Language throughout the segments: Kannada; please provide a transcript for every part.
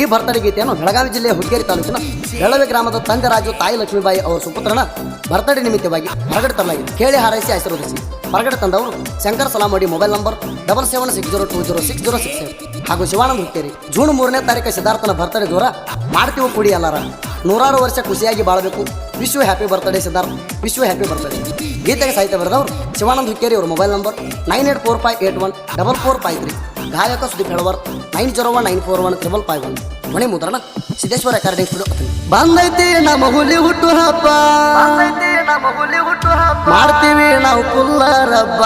ಈ ಬರ್ತಡೇ ಗೀತೆಯನ್ನು ಬೆಳಗಾವಿ ಜಿಲ್ಲೆಯ ಹುಕ್ಕೇರಿ ತಾಲೂಕಿನ ಬೆಳವೆ ಗ್ರಾಮದ ತಂಗರಾಜು ತಾಯಿ ಲಕ್ಷ್ಮೀಬಾಯಿ ಅವರ ಸುಪುತ್ರನ ಬರ್ತಡೇ ನಿಮಿತ್ತವಾಗಿ ಹೊರಗಡೆ ತರಲಾಗಿದೆ. ಕೇಳಿ ಹಾರೈಸಿ ಆಶೀರ್ವದಿಸಿ. ಹೊರಗಡೆ ತಂದವರು ಶಂಕರ್ ಸಲಾಮೋಡಿ, ಮೊಬೈಲ್ ನಂಬರ್ 7760206067 ಹಾಗೂ ಶಿವಾನಂದ ಹುಕ್ಕೇರಿ. ಜೂನ್ 3ನೇ ತಾರೀಕು ಸಿದ್ಧಾರ್ಥನ ಬರ್ತಡೇ ದೂರ ಮಾಡ್ತೀವಿ ಕೂಡಿ ಎಲ್ಲಾರ. 100 ವರ್ಷ ಖುಷಿಯಾಗಿ ಬಾಳಬೇಕು. ವಿಶ್ವ ಹ್ಯಾಪಿ ಬರ್ತ್ಡೇ ಸಿದ್ಧಾರ್ಥ, ವಿಶ್ವ ಹ್ಯಾಪಿ ಬರ್ತ್ಡೇ. ಗೀತೆಗೆ ಸಾಹಿತ್ಯ ಬರೆದವರು ಶಿವಾನಂದ ಹುಕ್ಕೇರಿ. ಅವರು ಮೊಬೈಲ್ ನಂಬರ್ 9845814453. ಗಾಯಕ ಸುದೀಪ್ ಹೆಳವರ್ 9019415551. ಮಣಿ ಮುದ್ರಣ ಸಿದ್ದೇಶ್ವರ ರೆಕಾರ್ಡಿಂಗ್ ಸ್ಟುಡಿಯೋ. ಬಂದೈತಿ ನಮ್ಮ ಹುಲಿ ಹುಟ್ಟು ಹಬ್ಬ, ಮಾಡ್ತೀವಿ ನಾವು ಕುಲ್ಲರಬ್ಬ.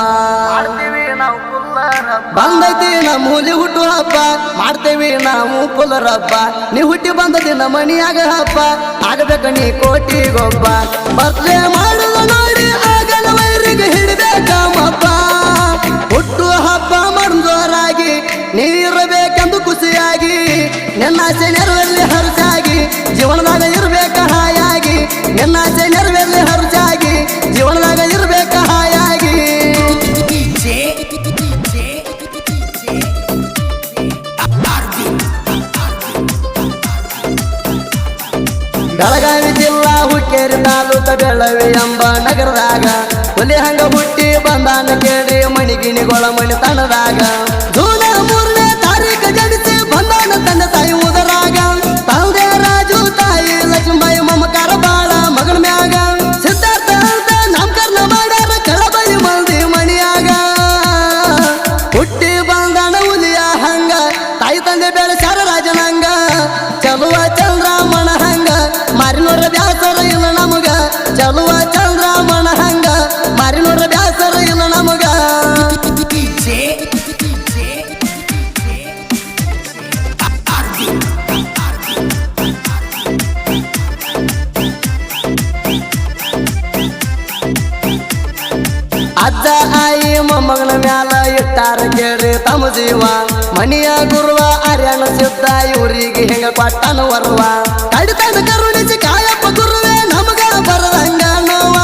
ಬಂದೈತಿ ನಮ್ಮ ಹುಲಿ ಹುಟ್ಟು ಹಬ್ಬ, ಮಾಡ್ತೇವಿ ನಾವು ಕುಲ್ಲರಬ್ಬ. ನೀ ಹುಟ್ಟಿ ಬಂದ ದಿನ ಮಣಿಯಾಗ ಹಬ್ಬ, ಆಗಬೇಕ ನೀ ಕೋಟಿಗೊಬ್ಬ. ಬರ್ತ್ಡೇ ಮಾಡುದ ನೋಡಿ ಆಗನ ವೈರಿಗೆ ಹಿಡಿಬೇಕ ಮಬ್ಬ. ಹುಟ್ಟು ಹಬ್ಬ ಮಾಡ್ದೋರಾಗಿ ನೀರಬೇಕೆಂದು ಖುಷಿಯಾಗಿ, ನಿನ್ನಾಸೆ ನೆರವೇರಲಿ ಹರುಚಾಗಿ, ಜೀವನದಾಗ ಇರಬೇಕ ಹಾಯಾಗಿ. ನಿನ್ನಾಸೆ ನೆರವೇರಲಿ ಹರುಚಾಗಿ, ಜೀವನದಾಗ ಇರಬೇಕ ಹಾಯಾಗಿ. ಬೆಳಗಾವಿ ಜಿಲ್ಲಾ ಹುಕ್ಕೇರಿ ತಾಲೂಕ ಬೆಳವಿ ಎಂಬ ನಗರದಾಗ ಹುಲಿ ಹಂಗ ಹುಟ್ಟಿ ಬಂದಾನ ಕೇಳಿ ಮಣಿಗಿಣಿಗೊಳ ಮಣಿ ತನದಾಗ. ಜೂನ್ 3ನೇ ತಾರೀಕು ಜಡಿಸಿ ಬಂದಾನ ತನ್ನ ತಾಯಿ ಉದರಾಗ. ತಂದೆ ರಾಜು ತಾಯಿ ಲಕ್ಷ್ಮೀಬಾಯಿ ಮಮಕಾರ ಬಾಳ ಮಗನ ಮ್ಯಾಗ. ಸಿದ್ಧಾರ್ಥ ಅಂತ ನಾಮಕರಣ ಮಾಡ್ಯಾರ ಕಳಬಳಿ ಮಂದಿ ಮಣಿಯಾಗ. ಹುಟ್ಟಿ ಬಂದಾನ ಹುಲಿಯ ಹಂಗ, ತಾಯಿ ತಂದೆ ಬೆಳೆಸಾರ ರಾಜನಂಗ. ಚಲುವ ಚಂದ್ರಮಣ ಹಂಗ, ಮಾರಿನೋರ ಬ್ಯಾಸರ ಇಲ್ಲ ನಮಗ. ಚಲುವ ಚಂದ್ರಮಣ ಹಂಗ, ಮಾರಿನೋರ ಬ್ಯಾಸರ ಇಲ್ಲ ನಮಗ. ಅಜ್ಜ ಆಯಿ ಮೊಮ್ಮಗನ ಮ್ಯಾಲ ಇಟ್ಟಾರ ಕೇಳಿ ತಮ್ಮ ಜೀವ. ಮಣಿಯ ಗುರುವ ಅರ್ಯಣ ಸಿದ್ಧ ಇವರಿಗೆ ಹೆಂಗ ಕೊಟ್ಟನ ವರ್ವ. ಕಡಿತನ ಕರುಣಿಸಿ ಕಾಯಪ್ಪ ಗುರುವೇ ನಮಗ ಬರದಂಗ ನೋವ.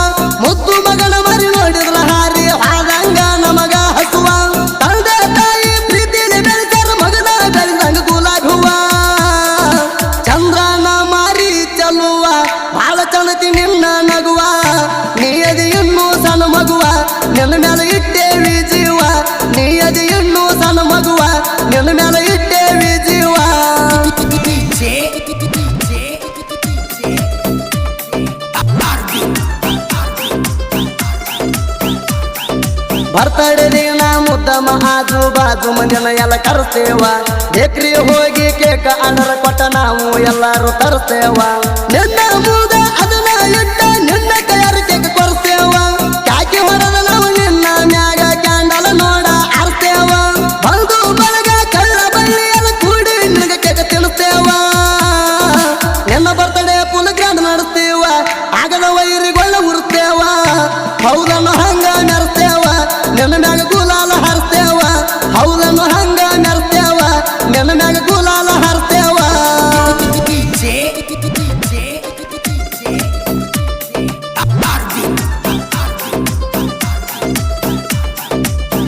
ಮುದ್ದು ಮಗನ ಮರಿ ನೋಡಿದ್ರ ಹಾರಿ ಹಾದಂಗ ನಮಗ ಹಸುವ. ತಂದೆ ತಾಯಿ ಪ್ರೀತಿಲಿ ಬೆಳೆಸಾರ ಮಗನ ಬೆಳೆದಂಗ ಗುಲಾಬಿ ಹೂವ. ಚಂದ್ರನ ಮಾರಿ ಚಲುವ ಬಾಳ ಚಣತಿ ನಿನ್ನ ನಗುವ. ನೀಯದಿ ಇನ್ನೂ ಸಣ್ಣ ಮಗುವ, ನಿನ್ನ ಮ್ಯಾಲ ಇಟ್ಟೇವಿ ಜೀವ. ನೀಯದಿ ಇನ್ನೂ ಸಣ್ಣ ಮಗುವ, ನಿನ್ನ ಮ್ಯಾಲ ಇಟ್ಟೇವಿ ಜೀವ. ಬರ್ತಡೇ ದಿನ ಮುದ್ದಮ್ಮ ಆಜು ಬಾಜು ಮಂದಿನ ಎಲ್ಲ ಕರೆಸ್ತೇವ. ಬೇಕ್ರಿ ಹೋಗಿ ಕೇಕ ಆರ್ಡರ್ ಕೊಟ್ಟ ನಾವು ಎಲ್ಲಾರು ತರಿಸ್ತೇವ. ನಿನ್ನ ಮೂದ ಅದನ್ನ ಇಟ್ಟ ನಿನ್ನ ಕೈಯಾರ ಕೇಕ ಕೊರಿಸ್ತೇವ. ಕಾಕಿ ಹೊಡೆದ ನಾವು ನಿನ್ನ ಮ್ಯಾಗ ಕ್ಯಾಂಡಲ್ ನೋಡ ಆರಿಸ್ತೇವ. ಬಂದು ಬಳಗ ಕಳ್ಳ ಬಳ್ಳಿ ಎಲ್ಲ ಕೂಡಿ ನಿನಗ ಕೇಕ ತಿನ್ನಿಸ್ತೇವ. ನಿನ್ನ ಬರ್ತಡೇ ಫುಲ್ ಗ್ರ್ಯಾಂಡ್ ನಡೆಸ್ತೇವ. ಆಗದ ವೈರಿಗೊಳ್ಳ ಉರಿಸ್ತೇವ. ಹೌದನ್ನು ಹಂಗ ಮೆರೆಸ್ತೇವ, ನಿನ್ನ ಮ್ಯಾಗ ಗುಲಾಲ ಹಾರಿಸ್ತೇವ. ಹೌದನ್ನು ಹಂಗ ಮೆರೆಸ್ತೇವ, ನಿನ್ನ ಮ್ಯಾಗ ಗುಲಾಲ ಹಾರಿಸ್ತೇವ.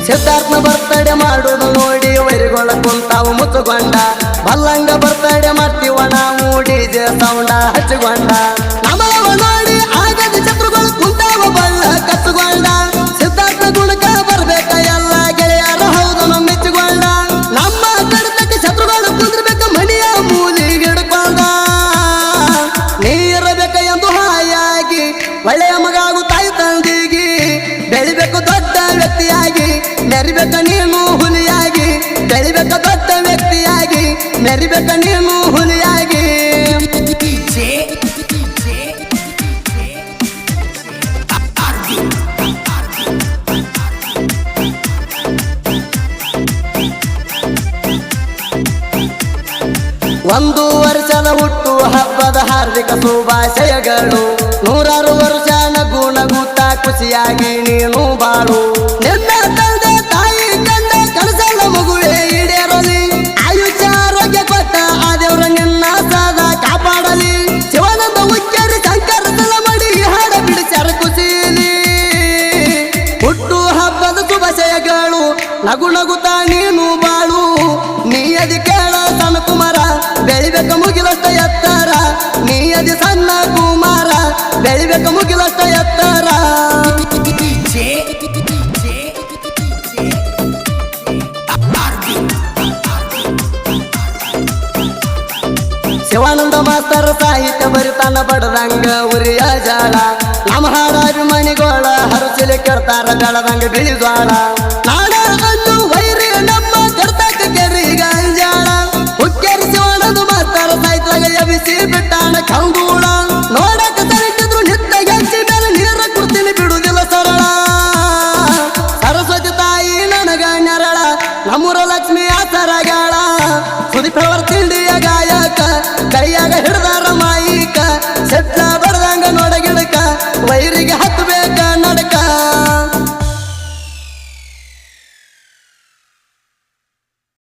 ಸಿದ್ಧಾರ್ಥನ ಬರ್ತಡೇ ಮಾಡುವುದು ನೋಡಿ ವೈರಿಗೊಳ ಕುಂತಾವು ಮುಚ್ಚುಗೊಂಡ. ಬಲ್ಲಂಗ ಬರ್ತಡೇ ಮಾಡ್ತೀವ ನಾವು ಡಿಜೆ ಸೌಂಡ ಹಚ್ಚಿಕೊಂಡ. ನಮವ ನೋಡಿ ಆಗದ ಶತ್ರುಗಳು ಕುಂತಾವ ಬಳ್ಳ ಕಚ್ಚುಗೊಂಡ. ಸಿದ್ಧಾರ್ಥ ಗುಣಕ ಬರ್ಬೇಕ ಎಲ್ಲ ಗೆಳೆಯರ ಹೌದನು ಮೆಚ್ಚಿಕೊಂಡ. ನಮ್ಮ ಕಡತಕ್ಕೆ ಶತ್ರುಗಳು ಕುಂದ್ರಬೇಕ ಮಣಿಯ ಮೂಲಿಗೆ ಹಿಡ್ಕೊಂಡ. ನೀರಬೇಕ ಎಂದು ಹಾಯಾಗಿ, ಒಳ್ಳೆಯ ಮಗಾಗು ತಾಯಿ ತಂದಿಗಿ. ಬೆಳಿಬೇಕು ದೊಡ್ಡ ವ್ಯಕ್ತಿಯಾಗಿ, ಮೆರಿಬೇಕ ನೀನು ಹುಲಿಯಾಗಿ. ಬೆಳಿಬೇಕ ದೊಡ್ಡ ವ್ಯಕ್ತಿಯಾಗಿ, ಮೆರಿಬೇಕ ನೀನು ಹುಲಿಯಾಗಿ. ಒಂದು ವರ್ಷದ ಹುಟ್ಟು ಹಬ್ಬದ ಹಾರ್ದಿಕ ಶುಭಾಶಯಗಳು. 100 ವರ್ಷ ನಗು ನಗುತ್ತಾ ಖುಷಿಯಾಗಿ ನೀನು ಬಾಳು. ನಿನ್ನ ತಂದೆ ತಾಯಿ ಕಂಡ ಕನಸಲ್ಲ ಮಗುವೆ ಈಡೇರಲಿ. ಆಯುಷ್ಯ ಆರೋಗ್ಯ ಕೊಟ್ಟ ಆ ದೇವ್ರ ನಿನ್ನ ಸದಾ ಕಾಪಾಡಲಿ. ಶಿವಾನಂದ ಹುಕ್ಕೇರಿ ಶಂಕರ ಸಲಾಮೋಡಿ ಹಾಡ ಬಿಡಿಸ್ಯಾರ ಖುಷಿಲಿ. ಹುಟ್ಟು ಹಬ್ಬದ ಶುಭಾಶಯಗಳು, ನಗು ನಗುತ್ತಾ ನೀನು ಬಾಳು. ನೀ ಅದಿ ಕೇಳ ಸಣ್ಣ ಕುಮಾರ ಎತ್ತ ಎತ್ತರ ಶಿವಾನಂದ ಮಾಸ್ತರ ಸಾಹಿತ್ಯ ಬರಿತಾನ ಬಡದಂಗ ಉರಿಯ ಜಾಳ ನಮ್ಮ ಹಾಡ ಅಭಿಮಾನಿಗೋಳ ಹರಸಲಿ ಕೇಳ್ತಾರ ಬೆಳದಂಗ ಬಿಳಿ ಜ್ವಾಳ